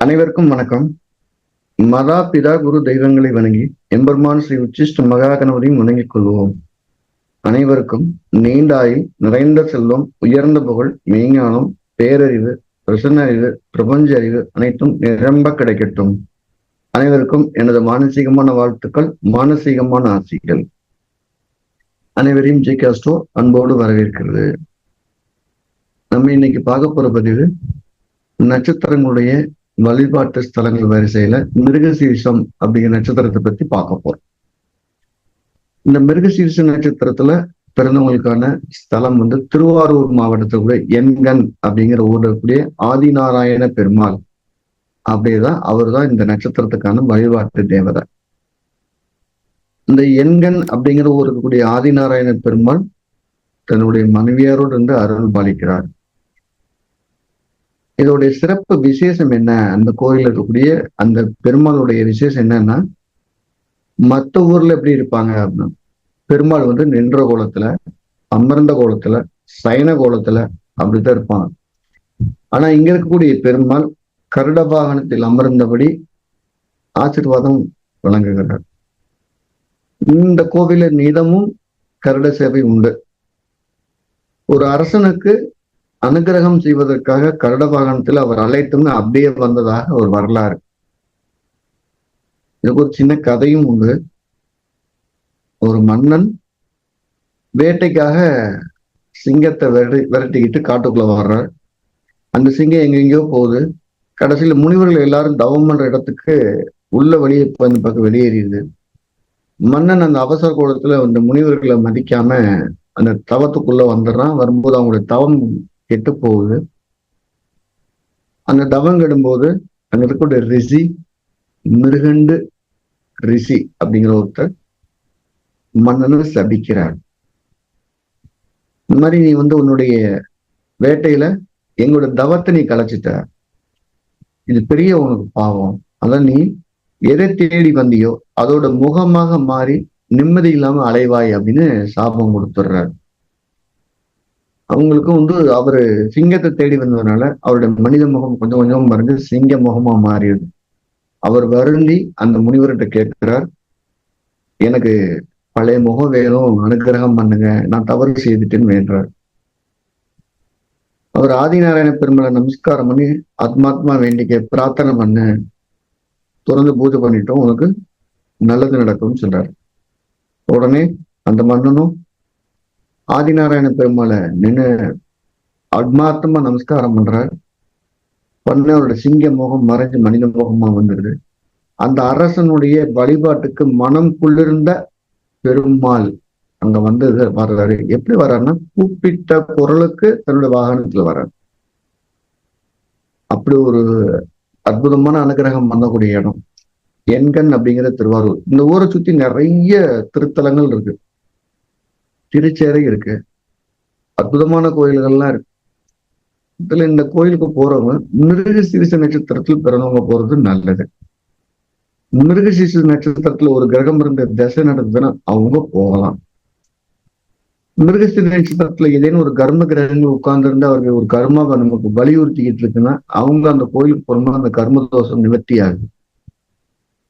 அனைவருக்கும் வணக்கம். மதா பிதா குரு தெய்வங்களை வணங்கி எம்பெருமான் ஸ்ரீ உச்சிஷ்ட மகா கணபதியும் வணங்கிக் கொள்வோம். அனைவருக்கும் நீண்ட ஆயுள், நிறைந்த செல்வம், உயர்ந்த புகழ், மெய்ஞானம், பேரறிவு, பிரசன்ன அறிவு, பிரபஞ்ச அறிவு அனைத்தும் நிரம்ப கிடைக்கட்டும். அனைவருக்கும் எனது மானசீகமான வாழ்த்துக்கள், மானசீகமான ஆசைகள். அனைவரையும் ஜிகாஸ்டோ அன்போடு வரவேற்கிறது. நம்ம இன்னைக்கு பார்க்க போற பதிவு நட்சத்திரங்களுடைய வழிபாட்டு ஸ்தலங்கள் வரிசையில மிருகசீரிஷம் அப்படிங்கிற நட்சத்திரத்தை பத்தி பார்க்க போறோம். இந்த மிருகசீரிஷ நட்சத்திரத்துல பிறந்தவங்களுக்கான ஸ்தலம் திருவாரூர் மாவட்டத்துக்குள்ள எண்கண் அப்படிங்கிற ஊர்ல கூடிய ஆதிநாராயண பெருமாள். அப்படியேதான் அவர் தான் இந்த நட்சத்திரத்துக்கான வழிபாட்டு தேவதை. இந்த எண்கண் அப்படிங்கிற ஊருக்கு கூடிய ஆதிநாராயண பெருமாள் தன்னுடைய மனைவியாரோடு அருள் பாலிக்கிறார். இதோடைய சிறப்பு விசேஷம் என்ன? அந்த கோயில் இருக்கக்கூடிய அந்த பெருமாளுடைய விசேஷம் என்னன்னா, மற்ற ஊர்ல எப்படி இருப்பாங்க அப்படின்னா, பெருமாள் நின்ற கோலத்துல, அமர்ந்த கோலத்துல, சயன கோலத்துல அப்படித்தான் இருப்பாங்க. ஆனா இங்க இருக்கக்கூடிய பெருமாள் கருட வாகனத்தில் அமர்ந்தபடி ஆசீர்வாதம் வழங்குகிறார். இந்த கோவில நிதமும் கருட சேவை உண்டு. ஒரு அரசனுக்கு அனுகிரகம் செய்வதற்காக கருட வாகனத்தில் அவர் அழைத்துன்னு அப்படியே வந்ததாக ஒரு வரலாறு. இதுக்கு ஒரு சின்ன கதையும் உண்டு. ஒரு மன்னன் வேட்டைக்காக சிங்கத்தை விரட்டிக்கிட்டு காட்டுக்குள்ள வர்றார். அந்த சிங்கம் எங்கெங்கயோ போகுது. கடைசியில முனிவர்கள் எல்லாரும் தவம் பண்ற இடத்துக்கு உள்ள வழியை அந்த பக்கம் வெளியேறிடுது. மன்னன் அந்த அவசர கோலத்துல அந்த முனிவர்களை மதிக்காம அந்த தவத்துக்குள்ள வந்துடுறான். வரும்போது அவங்களுடைய தவம் கெட்டு போகுது. அந்த தவம் கெடும்போது அங்க இருக்கக்கூடிய ரிஷி, மிருகண்டு ரிஷி அப்படிங்கிற ஒருத்தர் மன்னனை சபிக்கிறார். இந்த மாதிரி நீ உன்னுடைய வேட்டையில எங்களோட தவத்தை நீ கலைச்சிட்ட, இது பெரிய உனக்கு பாவம். அதான் நீ எதை தேடி வந்தியோ அதோட முகமாக மாறி நிம்மதி இல்லாம அலைவாய் அப்படின்னு சாபம் கொடுத்துடுறாரு. அவங்களுக்கும் அவரு சிங்கத்தை தேடி வந்ததுனால அவருடைய மனித முகம் கொஞ்சம் கொஞ்சம் மறைஞ்சு சிங்க முகமா மாறிடுது. அவர் வருந்தி அந்த முனிவர்கிட்ட கேட்கிறார், எனக்கு பழைய முகம் வேணும், அனுகிரகம் பண்ணுங்க, நான் தவறு செய்துட்டேன்னு வேண்டார். அவர் ஆதிநாராயண பெருமாளை நமஸ்காரம் பண்ணி ஆத்மாத்மா வேண்டிக்க பிரார்த்தனை பண்ணு, தொடர்ந்து பூஜை பண்ணிட்டோம், உனக்கு நல்லது நடக்கும்னு சொல்றாரு. உடனே அந்த மன்னனும் ஆதிநாராயண பெருமாளை நின்று ஆத்மார்த்தமா நமஸ்காரம் பண்றார். பண்ண அவரோட சிங்க முகம் மறைஞ்சு மனித முகமா வந்துடுது. அந்த அரசனுடைய வழிபாட்டுக்கு மனம் குளிர்ந்த பெருமாள் அங்க வர்றாரு. எப்படி வர்றாருன்னா, கூப்பிட்ட குரலுக்கு தன்னுடைய வாகனத்துல வர்றாரு. அப்படி ஒரு அற்புதமான அனுகிரகம் பண்ணக்கூடிய இடம் எண்கண் அப்படிங்கிற திருவாரூர். இந்த ஊரை சுத்தி நிறைய திருத்தலங்கள் இருக்கு. திருச்சேரை இருக்கு, அற்புதமான கோயில்கள்லாம் இருக்கு. இதுல இந்த கோயிலுக்கு போறவங்க மிருகசீரிஷ நட்சத்திரத்தில் பிறந்தவங்க போறது நல்லது. மிருகசீரிஷ நட்சத்திரத்துல ஒரு கிரகம் இருந்த தசை நடந்ததுன்னா அவங்க போகலாம். மிருகசீரிஷ நட்சத்திரத்துல ஏதேனும் ஒரு கர்ம கிரகங்கள் உட்கார்ந்து இருந்து அவர்கள் ஒரு கர்மாவை நமக்கு வலியுறுத்திக்கிட்டு இருக்குன்னா அவங்க அந்த கோயிலுக்கு போகும்போது அந்த கர்ம தோஷம் நிவர்த்தி ஆகுது.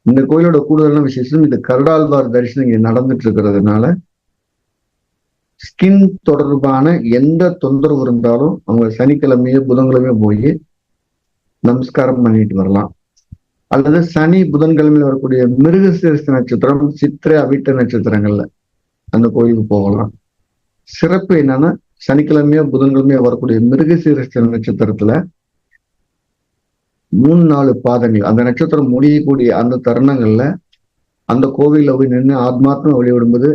இந்த கோயிலோட கூடுதலான விசேஷம், இந்த கருடாழ்வார் தரிசனம் இங்க நடந்துட்டு இருக்கிறதுனால ஸ்கின் தொடர்பான எந்த தொந்தரவு இருந்தாலும் அவங்க சனிக்கிழமையோ புதன்கிழமையோ போய் நமஸ்காரம் பண்ணிட்டு வரலாம். அல்லது சனி புதன்கிழமையில வரக்கூடிய மிருகசீரிஷ நட்சத்திரம், சித்திரை, அவிட்ட நட்சத்திரங்கள்ல அந்த கோயிலுக்கு போகலாம். சிறப்பு என்னன்னா, சனிக்கிழமையோ புதன்கிழமையோ வரக்கூடிய மிருகசீரிஷ நட்சத்திரத்துல 3-4 பாதங்கள், அந்த நட்சத்திரம் முடியக்கூடிய அந்த தருணங்கள்ல அந்த கோவில்ல போய் நின்று ஆத்மாத்மா வழிபடும்போது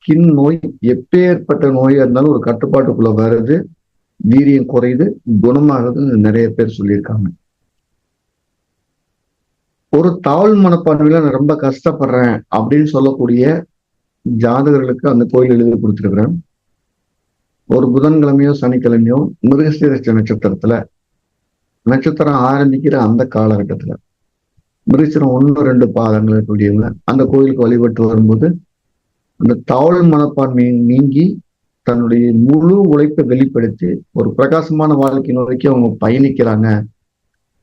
ஸ்கின் நோய், எப்பேற்பட்ட நோயா இருந்தாலும் ஒரு கட்டுப்பாட்டுக்குள்ள வருது, வீரியம் குறையுது, குணமாகுதுன்னு நிறைய பேர் சொல்லியிருக்காங்க. ஒரு தாழ் மனப்பான்மையில நான் ரொம்ப கஷ்டப்படுறேன் அப்படின்னு சொல்லக்கூடிய ஜாதகர்களுக்கு அந்த கோயில் எழுதி கொடுத்துருக்கிறேன். ஒரு புதன்கிழமையோ சனிக்கிழமையோ மிருகசீரிஷ நட்சத்திரம் ஆரம்பிக்கிற அந்த காலகட்டத்துல மிருகசீரம் 1-2 பாதங்கள் இருக்கக்கூடியவங்க அந்த கோயிலுக்கு வழிபட்டு வரும்போது அந்த தாழ் மனப்பான்மையை நீங்கி தன்னுடைய முழு உழைப்பை வெளிப்படுத்தி ஒரு பிரகாசமான வாழ்க்கை நோக்கி அவங்க பயணிக்கிறாங்க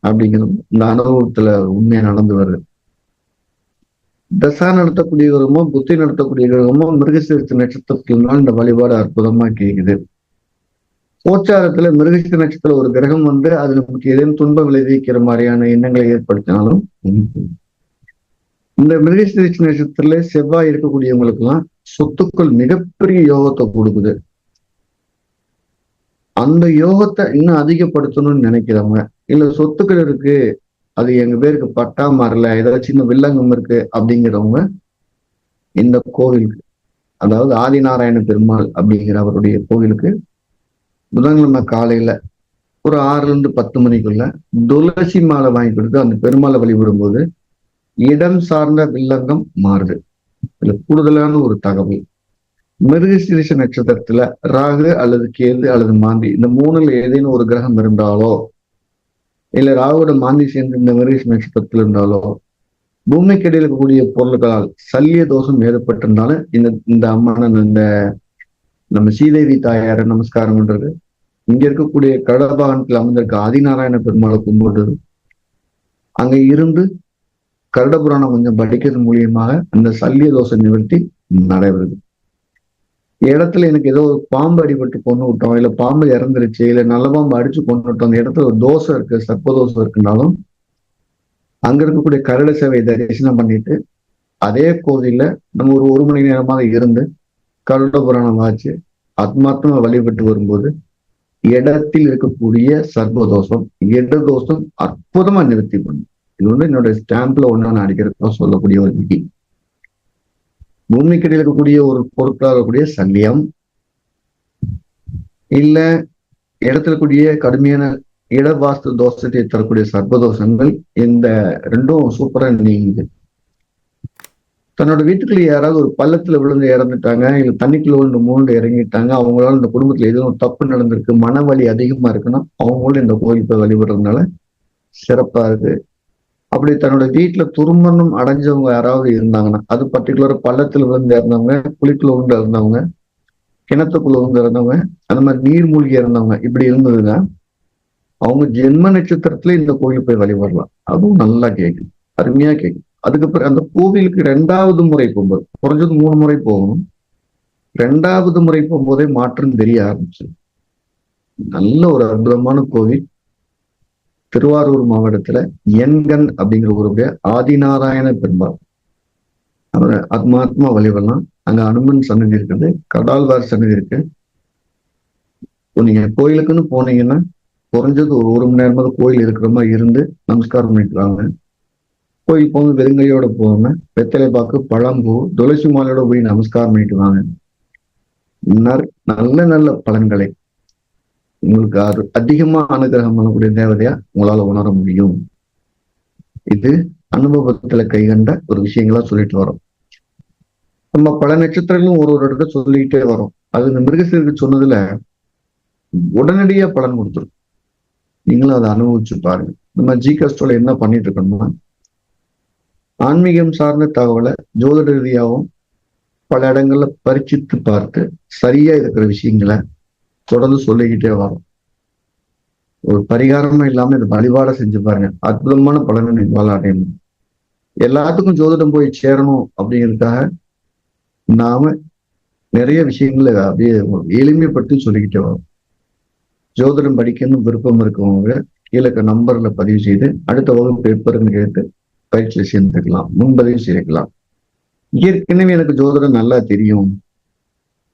அப்படிங்கிறது இந்த அனுபவத்துல உண்மையா நடந்து வருது. தசா நடத்தக்கூடிய கிரகமோ புத்தி நடத்தக்கூடிய கிரகமோ மிருகசீரிஷ நட்சத்திரத்தினால் இந்த வழிபாடு அற்புதமா கேக்குது. கோச்சாரத்துல மிருகசீரிஷ நட்சத்திரம் ஒரு கிரகம் வந்து அது நமக்கு ஏதேனும் துன்பம் விளைவிக்கிற மாதிரியான எண்ணங்களை ஏற்படுத்தினாலும் இந்த மிருகசீரிஷ நட்சத்திரத்துல செவ்வாய் இருக்கக்கூடியவங்களுக்கு எல்லாம் சொத்துக்கள் மிகப்பெரிய யோகத்தை கொடுக்குது. அந்த யோகத்தை இன்னும் அதிகப்படுத்தணும்னு நினைக்கிறவங்க, இல்ல சொத்துக்கள் இருக்கு அது எங்க பேருக்கு பட்டா மாறல, ஏதாவது சின்ன வில்லங்கம் இருக்கு அப்படிங்கிறவங்க இந்த கோவிலுக்கு, அதாவது ஆதிநாராயண பெருமாள் அப்படிங்கிற அவருடைய கோவிலுக்கு புதன்கிழமை காலையில ஒரு 6 to 10 மணிக்குள்ள துளசி மாலை வாங்கி கொடுத்து அந்த பெருமாளை வழிபடும் போது இடம் சார்ந்த வில்லங்கம் மாறுது. இதுல கூடுதலான ஒரு தகவல், மிருகசீரிஷ நட்சத்திரத்துல ராகு அல்லது கேது அல்லது மாந்தி இந்த 3ல் ஏதேனும் ஒரு கிரகம் இருந்தாலோ, இல்ல ராகுவோட மாந்தி சேர்ந்து இந்த மிருகசீரிஷ நட்சத்திரத்துல இருந்தாலோ, பூமிக்கு இடையில் இருக்கக்கூடிய பொருள்களால் சல்லிய தோஷம் ஏற்பட்டிருந்தாலும் இந்த அம்மன் இந்த நம்ம ஸ்ரீதேவி தாயார நமஸ்காரம் பண்றது, இங்க இருக்கக்கூடிய கடபாகனத்தில் அமர்ந்திருக்க ஆதிநாராயண பெருமாளை கும்பிடுறது, அங்க இருந்து கருட புராணம் கொஞ்சம் படிக்கிறது மூலியமாக அந்த சல்லிய தோஷ நிவர்த்தி நடைபெறுது. இடத்துல எனக்கு ஏதோ ஒரு பாம்பு அடிபட்டு கொண்டு விட்டோம், இல்ல பாம்பு இறந்துருச்சு, இல்ல நல்ல பாம்பு அடிச்சு கொண்டு விட்டோம், அந்த இடத்துல ஒரு தோசை இருக்கு, சர்ப்பதோஷம் இருக்குனாலும் அங்க இருக்கக்கூடிய கருட சேவையை தரிசனம் பண்ணிட்டு அதே கோவில்ல நம்ம ஒரு மணி நேரமாக இருந்து கருட புராணம் வாச்சு ஆத்மாத்மா வழிபட்டு வரும்போது இடத்தில் இருக்கக்கூடிய சர்ப்பதோஷம் இடதோஷம் அற்புதமா நிறுத்தி பண்ணும். இது வந்து என்னோட ஸ்டாம்ப்ல ஒண்ணு அடிக்கிறதுக்கு சொல்லக்கூடிய ஒரு விதி. பூமிக்கடியில் இருக்கக்கூடிய ஒரு பொருட்களாக இருக்கக்கூடிய சல்லியம், இல்ல இடத்துல கூடிய கடுமையான இடவாஸ்து தோஷத்தை தரக்கூடிய சர்ப்பதோஷங்கள், இந்த ரெண்டும் சூப்பரா நீங்குது. தன்னோட வீட்டுக்குள்ள யாராவது ஒரு பள்ளத்துல விழுந்து இறந்துட்டாங்க, இல்ல தண்ணிக்குள்ள விழுந்து மூழ்ந்து இறங்கிட்டாங்க, அவங்களால இந்த குடும்பத்துல எதுவும் ஒரு தப்பு நடந்திருக்கு, மன வலி அதிகமா இருக்குன்னா அவங்களும் இந்த கோயில் போய் வழிபடுறதுனால சிறப்பா இருக்கு. அப்படி தன்னோட வீட்டுல துர்மரணம் அடைஞ்சவங்க யாராவது இருந்தாங்கன்னா, அது பர்டிகுலரா பள்ளத்துல விழுந்து இறந்தவங்க, குழிக்குள்ள விழுந்து இறந்தவங்க, கிணத்துக்குள்ள விழுந்து இறந்தவங்க, அந்த மாதிரி நீர் மூழ்கி இறந்தவங்க இப்படி இருந்ததுன்னா அவங்க ஜென்ம நட்சத்திரத்துல இந்த கோயில் போய் வழிபடலாம். அதுவும் நல்லா கேட்கும், அருமையா கேட்கும். அதுக்கப்புறம் அந்த கோவிலுக்கு 2வது முறை போகும்போது, குறைஞ்சது 3 முறை போகணும், 2வது முறை போகும்போதே மாற்றம் தெரிய ஆரம்பிச்சு. நல்ல ஒரு அற்புதமான கோவில். திருவாரூர் மாவட்டத்துல எண்கண் அப்படிங்கிற ஊருடைய ஆதிநாராயண பெருமாள், அவரை ஆத்மாத்மா வழிபடலாம். அங்க அனுமன் சன்னதி இருக்குது, கடால்வார் சன்னதி இருக்கு. நீங்க கோயிலுக்குன்னு போனீங்கன்னா குறைஞ்சது ஒரு மணி நேரமாவது கோயில் இருக்கிற மாதிரி இருந்து நமஸ்காரம் பண்ணிக்கிறாங்க. கோயில் போகும்போது வெறுங்கையோட போகாம வெத்தலை பாக்கு, பழம்பூ, துளசி மாலையோட போய் நமஸ்காரம் பண்ணிட்டு வாங்க. நல்ல நல்ல பலன்களை உங்களுக்கு அதிகமா அனுகிரகம் பண்ணக்கூடிய தேவதையா உங்களால உணர முடியும். இது அனுபவத்துல கைகண்ட ஒரு விஷயங்களா சொல்லிட்டு வரோம். நம்ம பல நட்சத்திரங்களும் ஒரு இடத்த சொல்லிக்கிட்டே வரோம். அது இந்த மிருகசீரிஷம் சொன்னதுல உடனடியா பலன் கொடுத்துரும். நீங்களும் அதை அனுபவிச்சு பாருங்க. நம்ம ஜிகாஸ்ட்ரோல என்ன பண்ணிட்டு இருக்கோம்னா, ஆன்மீகம் சார்ந்த தகவலை ஜோதிட ரீதியாகவும் பல இடங்கள்ல பரிச்சித்து பார்த்து சரியா இருக்கிற விஷயங்களை தொடர்ந்து சொல்லிக்கிட்டே வரும். ஒரு பரிகாரமும் இல்லாம இந்த வழிபாட செஞ்சு பாருங்க, அற்புதமான பலனை நீங்களால அடையணும். எல்லாத்துக்கும் ஜோதிடம் போய் சேரணும் அப்படிங்கிறதுக்காக நாம நிறைய விஷயங்களை அப்படியே எளிமைப்படுத்தி சொல்லிக்கிட்டே வரும். ஜோதிடம் படிக்கணும் விருப்பம் இருக்கவங்க கீழே நம்பர்ல பதிவு செய்து அடுத்த வகுப்பு எப்பருன்னு கேட்டு பயிற்சியை சேர்ந்துக்கலாம், முன்பதிவு செய்யலாம். ஏற்கனவே எனக்கு ஜோதிடம் நல்லா தெரியும்,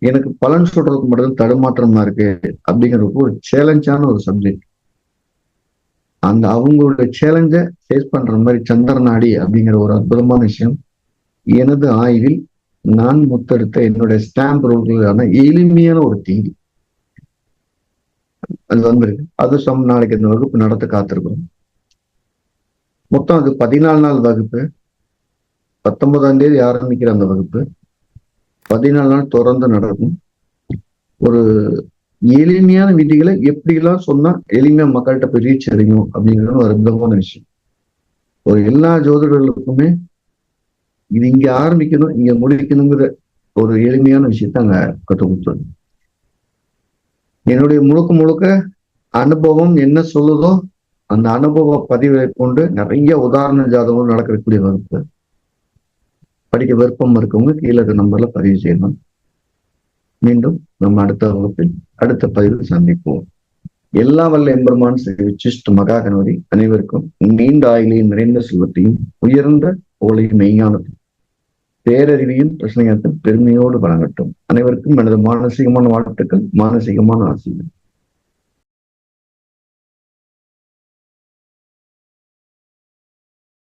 எனக்கு பலன் சொல்றதுக்கு மட்டும் தடுமாற்றமா இருக்கு அப்படிங்கிறதுக்கு ஒரு சேலஞ்சான ஒரு சப்ஜெக்ட். அந்த அவங்களோட சேலஞ்சை ஃபேஸ் பண்ற மாதிரி சந்திரநாடி அப்படிங்கிற ஒரு அற்புதமான விஷயம் எனது ஆய்வில் நான் முத்தெடுத்த என்னுடைய ஸ்டாம்ப் ரோல்களான எளிமையான ஒரு தீங்கு அது வந்திருக்கு. அது நாளைக்கு இந்த வகுப்பு நடத்த காத்திருக்கிறோம். மொத்தம் அது 14 நாள் வகுப்பு. 19ஆம் தேதி ஆரம்பிக்கிற அந்த வகுப்பு 14 நாள் தொடர்ந்து நடக்கும். ஒரு எளிமையான விதிகளை எப்படிலாம் சொன்னா எளிமையா மக்கள்கிட்ட போய் ரீச் அடையும் அப்படிங்கிறது ஒரு அற்புதமான விஷயம். ஒரு எல்லா ஜோதிடர்களுக்குமே இது இங்க ஆரம்பிக்கணும் இங்க முடிக்கணுங்கிற ஒரு எளிமையான விஷயத்த அங்க கற்றுக் கொடுத்துருங்க. என்னுடைய முழுக்க முழுக்க அனுபவம் என்ன சொல்லுதோ அந்த அனுபவ பதிவை கொண்டு நிறைய உதாரண ஜாதகம் நடக்கக்கூடிய வகுப்பு. படிக்க விருப்பம் இருக்கவங்க கீழே நம்பர்ல பதிவு செய்யணும். மீண்டும் நம்ம அடுத்த வகுப்பில் அடுத்த பதிவில் சந்திப்போம். எல்லா வல்ல எம்பெருமான் ஸ்ரீ உச்சிஷ்ட மகா கணபதி அனைவருக்கும் நீண்ட ஆயுளையும் நிறைந்த செல்வத்தையும் உயர்ந்த புகழையும் மெய்ஞானத்தையும் பேரறிவையும் பிரச்சனையாற்றும் பெருமையோடு வழங்கட்டும். அனைவருக்கும் எனது மானசீகமான வாழ்த்துக்கள், மானசீகமான ஆசைகள்.